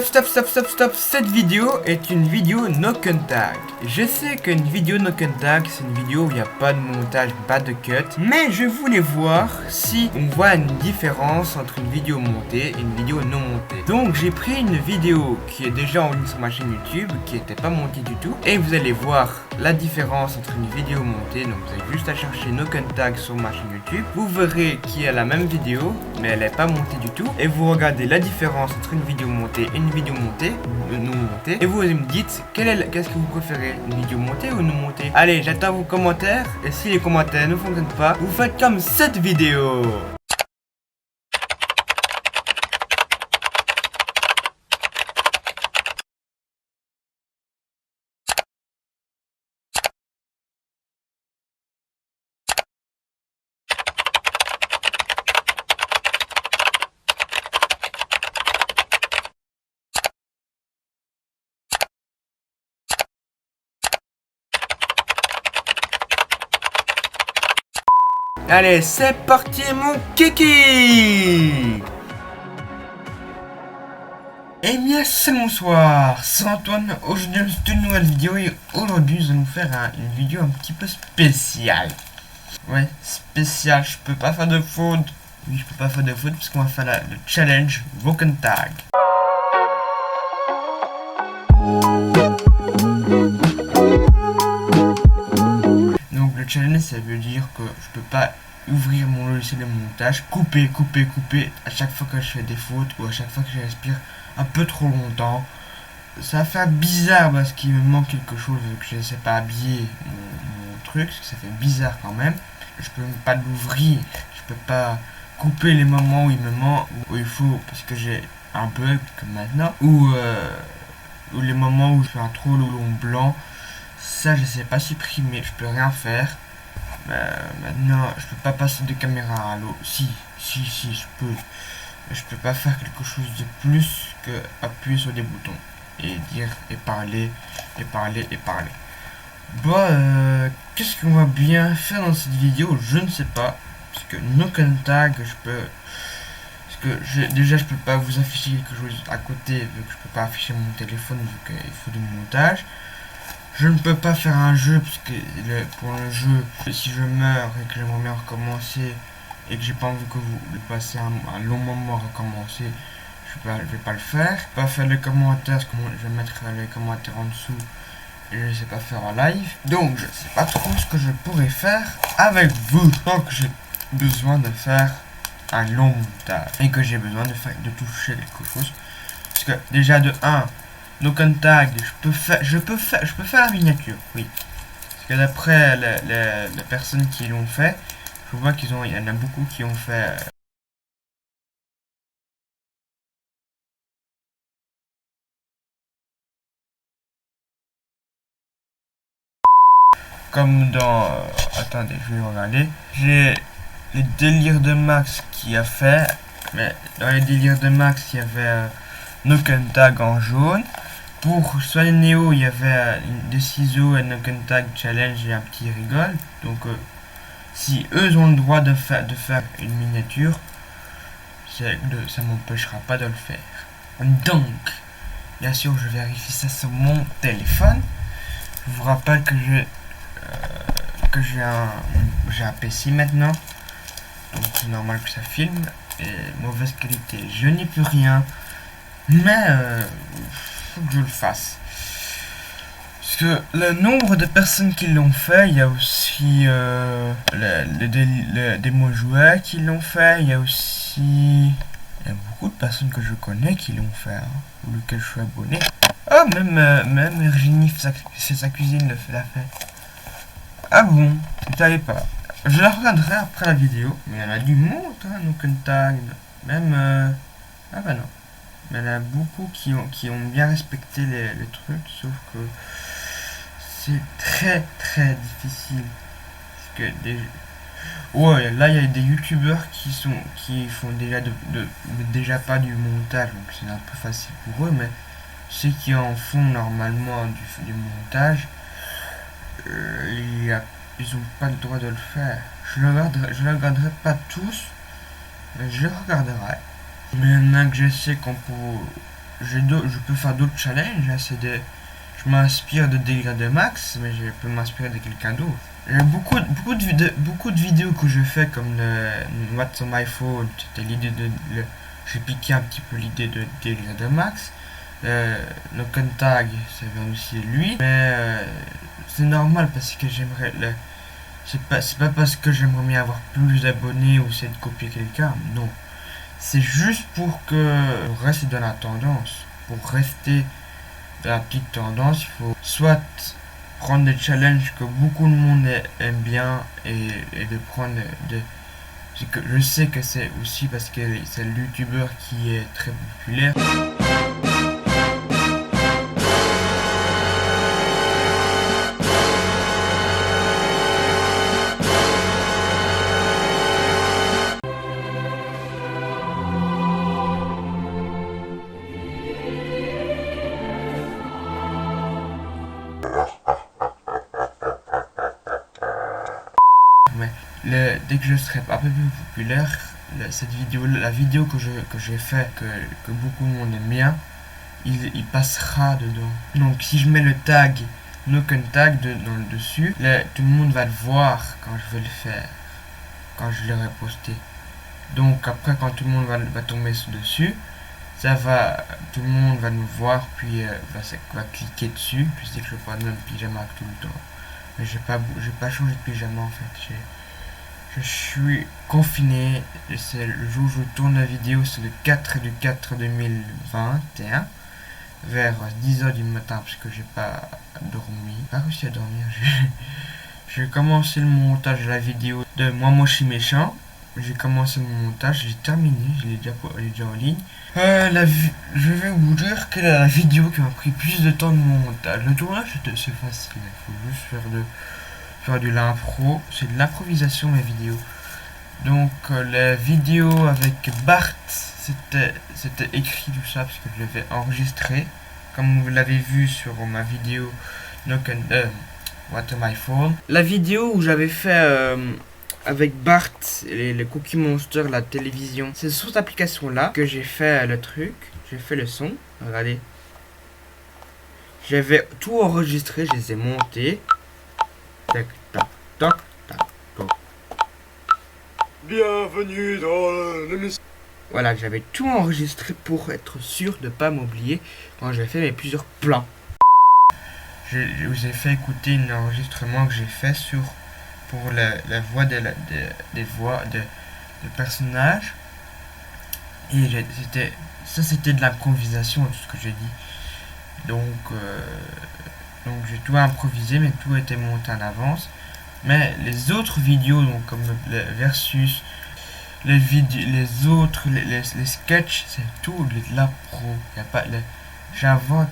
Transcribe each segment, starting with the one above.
Stop, cette vidéo est une vidéo knock and tag. Je sais qu'une vidéo knock and tag, c'est une vidéo où il n'y a pas de montage, pas de cut, mais je voulais voir si on voit une différence entre une vidéo montée et une vidéo non montée. Donc j'ai pris une vidéo qui est déjà en ligne sur ma chaîne YouTube, qui n'était pas montée du tout, et vous allez voir la différence entre une vidéo montée. Donc vous avez juste à chercher knock and tag sur ma chaîne YouTube, vous verrez qu'il y a la même vidéo, mais elle n'est pas montée du tout, et vous regardez la différence entre une vidéo montée et une vidéo montée, non montée, et vous me dites qu'est-ce que vous préférez, une vidéo montée ou non montée. Allez, j'attends vos commentaires, et si les commentaires ne fonctionnent pas, vous faites comme cette vidéo. Allez, c'est parti mon kiki. Eh bien, c'est bonsoir, c'est Antoine, aujourd'hui c'est une nouvelle vidéo et aujourd'hui nous allons faire une vidéo un petit peu spéciale. Ouais, spéciale, je peux pas faire de faute. Oui, je peux pas faire de faute parce qu'on va faire le challenge Broken Tag. Donc le challenge ça veut dire que je peux pas ouvrir mon logiciel de montage, couper à chaque fois que je fais des fautes ou à chaque fois que je respire un peu trop longtemps. Ça va faire bizarre parce qu'il me manque quelque chose vu que je ne sais pas habiller mon truc, parce que ça fait bizarre quand même. Je peux même pas l'ouvrir, je peux pas couper les moments où il me manque, où il faut, parce que j'ai un bug comme maintenant, ou les moments où je fais un trop long blanc. Ça je sais pas supprimer, je peux rien faire. Maintenant je peux pas passer de caméra à l'eau. Si je peux. Mais je peux pas faire quelque chose de plus que appuyer sur des boutons et dire et parler. Bon, qu'est-ce qu'on va bien faire dans cette vidéo? Je ne sais pas. Parce que knock and tag, je peux. Parce que déjà je peux pas vous afficher quelque chose à côté vu que je peux pas afficher mon téléphone vu qu'il faut du montage. Je ne peux pas faire un jeu parce que pour le jeu, si je meurs et que j'aimerais bien recommencer et que j'ai pas envie que vous passez un long moment à recommencer, je vais pas le faire. Je peux pas faire les commentaires parce que je vais mettre les commentaires en dessous et je sais pas faire en live. Donc je sais pas trop ce que je pourrais faire avec vous. Donc j'ai besoin de faire un long montage et que j'ai besoin de toucher quelque chose. Parce que déjà de 1, knock and tag, je peux faire la miniature, oui. Parce que d'après les personnes qui l'ont fait, je vois il y en a beaucoup qui ont fait comme dans attendez, je vais regarder. J'ai les délires de Max qui a fait, mais dans les délires de Max, il y avait knock and tag en jaune. Pour Swan et Neo, il y avait des ciseaux et knock and tag challenge et un petit rigole. Donc si eux ont le droit de faire une miniature, ça m'empêchera pas de le faire. Donc, bien sûr, je vérifie ça sur mon téléphone. Je vous rappelle que j'ai un PC maintenant, donc c'est normal que ça filme. Et mauvaise qualité, je n'y peux rien, mais faut que je le fasse. Parce que le nombre de personnes qui l'ont fait, il y a aussi des mots jouets qui l'ont fait, il y a beaucoup de personnes que je connais qui l'ont fait, ou lequel je suis abonné. Ah, même Virginie, c'est sa cuisine l'a fait. Ah bon, je savais pas. Je la regarderai après la vidéo, mais elle a du monde, knock and tag, même ah bah non. Mais il y en a beaucoup qui ont bien respecté les trucs, sauf que c'est très difficile. Parce que ouais, là il y a des youtubeurs qui font déjà pas du montage, donc c'est un peu facile pour eux, mais ceux qui en font normalement du montage, ils ont pas le droit de le faire. Je le regarderai pas tous, mais je le regarderai. Mais maintenant que je sais je peux faire d'autres challenges, hein, je m'inspire de Dégradé Max, mais je peux m'inspirer de quelqu'un d'autre. Il y a beaucoup de vidéos que je fais, comme le What's on my phone, c'était l'idée j'ai piqué un petit peu l'idée de Dégradé Max. Le Contag, ça vient aussi de lui, mais c'est normal parce que c'est pas parce que j'aimerais bien avoir plus d'abonnés ou c'est de copier quelqu'un, non. C'est juste pour que on reste dans la tendance. Pour rester dans la petite tendance, il faut soit prendre des challenges que beaucoup de monde aime bien et de prendre de... Je sais que c'est aussi parce que c'est le youtubeur qui est très populaire. Mais dès que je serai un peu plus populaire, la vidéo que j'ai fait, que beaucoup de monde aime bien, il passera dedans. Donc si je mets le tag NoContag dans le dessus, tout le monde va le voir quand je vais le faire, quand je l'aurai posté. Donc après quand tout le monde va tomber dessus, tout le monde va nous voir, puis va cliquer dessus. Je sais que je vais pas le même pyjama que tout le temps. Mais j'ai pas changé de pyjama en fait. Je suis confiné, c'est le jour où je tourne la vidéo, c'est le 4 du 4 2021, vers 10h du matin, parce que j'ai pas dormi, pas réussi à dormir. J'ai commencé le montage de la vidéo de Moi Moche et Méchant. J'ai commencé mon montage, j'ai terminé, je l'ai déjà en ligne. Je vais vous dire quelle est la vidéo qui m'a pris plus de temps de mon montage. Le tournage c'est facile, il faut juste faire de l'impro, c'est de l'improvisation mes vidéos. Donc la vidéo avec Bart, c'était écrit tout ça parce que je l'avais enregistré, comme vous l'avez vu sur ma vidéo What Am I For. La vidéo où j'avais fait avec Bart et les Cookie Monster, la télévision, c'est sur cette application là que j'ai fait le truc, j'ai fait le son, regardez. J'avais tout enregistré, je les ai montés. Tac, tac, tac, tac, tac. Bienvenue dans l'émission. Voilà, j'avais tout enregistré pour être sûr de ne pas m'oublier quand j'ai fait mes plusieurs plans. Je vous ai fait écouter un enregistrement que j'ai fait pour la voix des voix de personnages. Et c'était de l'improvisation, tout ce que j'ai dit. Donc j'ai tout improvisé, mais tout était monté en avance. Mais les autres vidéos, donc comme le versus, les sketchs, c'est tout de l'impro. J'invente.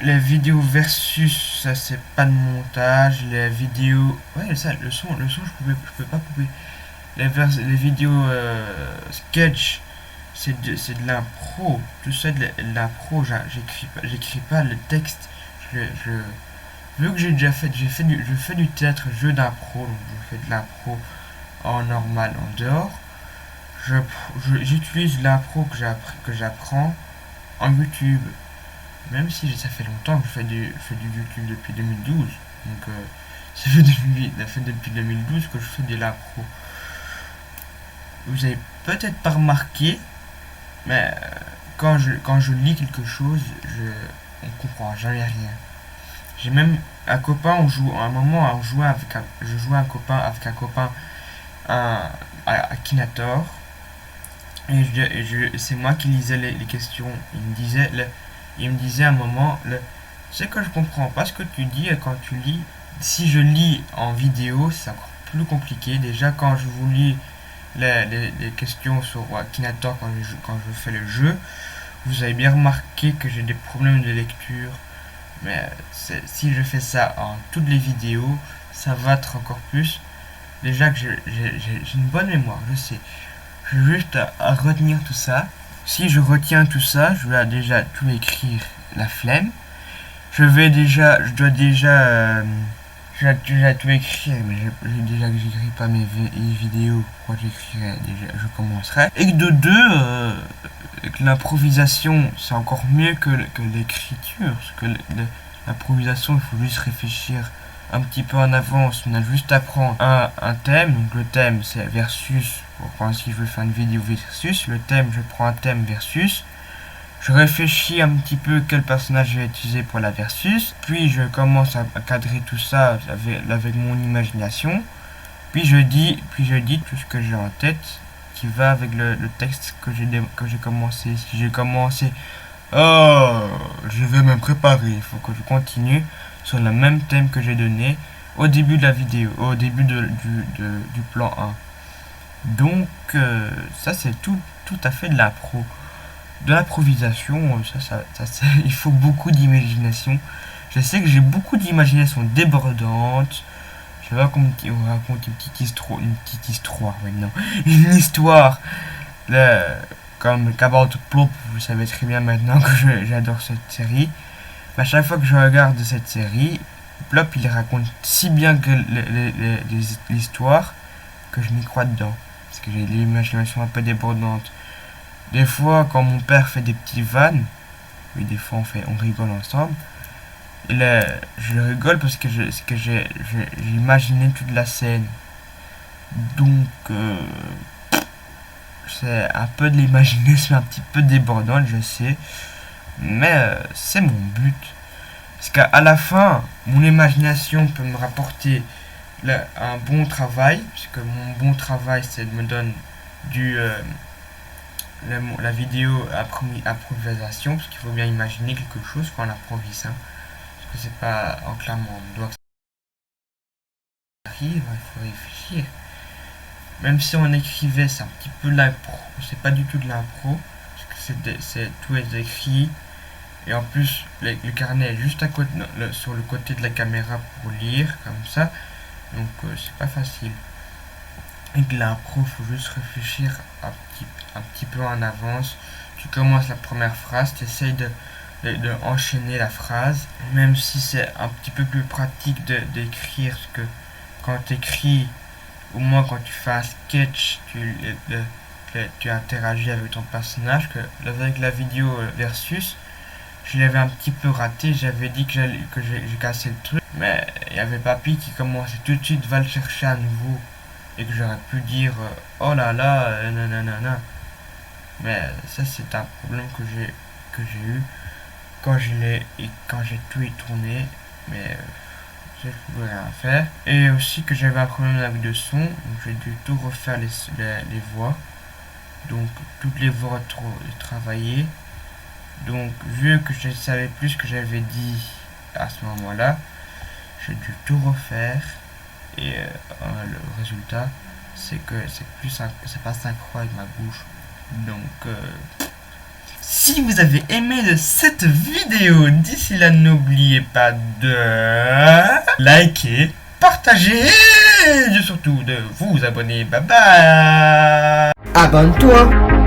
Les vidéos versus, ça c'est pas de montage. Les vidéos, ouais, ça, le son, je peux pas couper. Les vidéos sketch, c'est de l'impro. Tout ça de l'impro. J'écris pas le texte. Vu que je fais du théâtre, jeu d'impro, donc je fais de l'impro en normal, en dehors. J'utilise l'impro que j'apprends en YouTube. Même si ça fait longtemps que je fais du YouTube depuis 2012. Donc ça fait depuis 2012 que je fais de l'impro. Vous avez peut-être pas remarqué, mais quand je lis quelque chose, on comprend jamais rien. J'ai même un copain, je jouais avec un copain à Akinator. Et c'est moi qui lisais les questions. Il me disait à un moment, c'est que je comprends pas ce que tu dis quand tu lis. Si je lis en vidéo, c'est encore plus compliqué. Déjà, quand je vous lis les questions sur Akinator, quand je fais le jeu, vous avez bien remarqué que j'ai des problèmes de lecture. Mais si je fais ça en toutes les vidéos, ça va être encore plus. Déjà que j'ai une bonne mémoire, je sais. Je vais juste à retenir tout ça. Si je retiens tout ça, je vais déjà tout écrire, la flemme. Je dois déjà tout écrire, mais déjà que j'écris pas mes vidéos, quand j'écrirai, déjà, je commencerai. Et que de deux, que l'improvisation c'est encore mieux que l'écriture, parce que l'improvisation il faut juste réfléchir un petit peu en avance, on a juste à prendre un thème, donc le thème c'est versus, pour si je veux faire une vidéo versus, le thème je prends un thème versus, je réfléchis un petit peu quel personnage je vais utiliser pour la versus, puis je commence à cadrer tout ça avec mon imagination, puis je dis tout ce que j'ai en tête qui va avec le texte que j'ai commencé. Si j'ai commencé, oh, je vais me préparer, il faut que je continue sur le même thème que j'ai donné au début de la vidéo, au début du plan 1. Donc ça c'est tout à fait de l'impro. De l'improvisation, il faut beaucoup d'imagination. Je sais que j'ai beaucoup d'imagination débordante. Je vais vous raconter une petite histoire maintenant. Une histoire. Comme Cabot Plop, vous savez très bien maintenant que j'adore cette série. À chaque fois que je regarde cette série, Plop il raconte si bien que l'histoire que je m'y crois dedans. Parce que j'ai l'imagination un peu débordante. Des fois, quand mon père fait des petits vannes, oui, des fois on rigole ensemble. Et là, je rigole parce que j'ai imaginé toute la scène. Donc, c'est un peu de l'imagination un petit peu débordante, je sais. Mais c'est mon but. Parce qu'à la fin, mon imagination peut me rapporter un bon travail. Parce que mon bon travail, c'est de me donner la vidéo improvisation. Parce qu'il faut bien imaginer quelque chose quand on improvise. Hein. Parce que c'est pas en clamant. On doit arrive, il faut réfléchir. Même si on écrivait, c'est un petit peu de l'impro. C'est pas du tout de l'impro. Parce que tout est écrit. Et en plus, le carnet est juste à côté, sur le côté de la caméra pour lire, comme ça. Donc, c'est pas facile. Et de l'impro, il faut juste réfléchir un petit peu en avance. Tu commences la première phrase, tu essayes de enchaîner la phrase. Même si c'est un petit peu plus pratique d'écrire, parce que quand tu écris, au moins quand tu fais un sketch, tu interagis avec ton personnage. Avec la vidéo versus, je l'avais un petit peu raté, j'avais dit que j'ai cassé le truc, mais il y avait papy qui commençait tout de suite, va le chercher à nouveau, et que j'aurais pu dire oh là là, nanana. Mais ça c'est un problème que j'ai eu quand j'ai tout tourné, mais je ne pouvais rien faire. Et aussi que j'avais un problème avec le son, donc j'ai dû tout refaire les voix, donc toutes les voix travailler. Donc, vu que je savais plus ce que j'avais dit à ce moment-là, j'ai dû tout refaire. Et le résultat, c'est que c'est pas synchro avec ma bouche. Donc, si vous avez aimé cette vidéo, d'ici là, n'oubliez pas de liker, partager et surtout de vous abonner. Bye bye. Abonne-toi.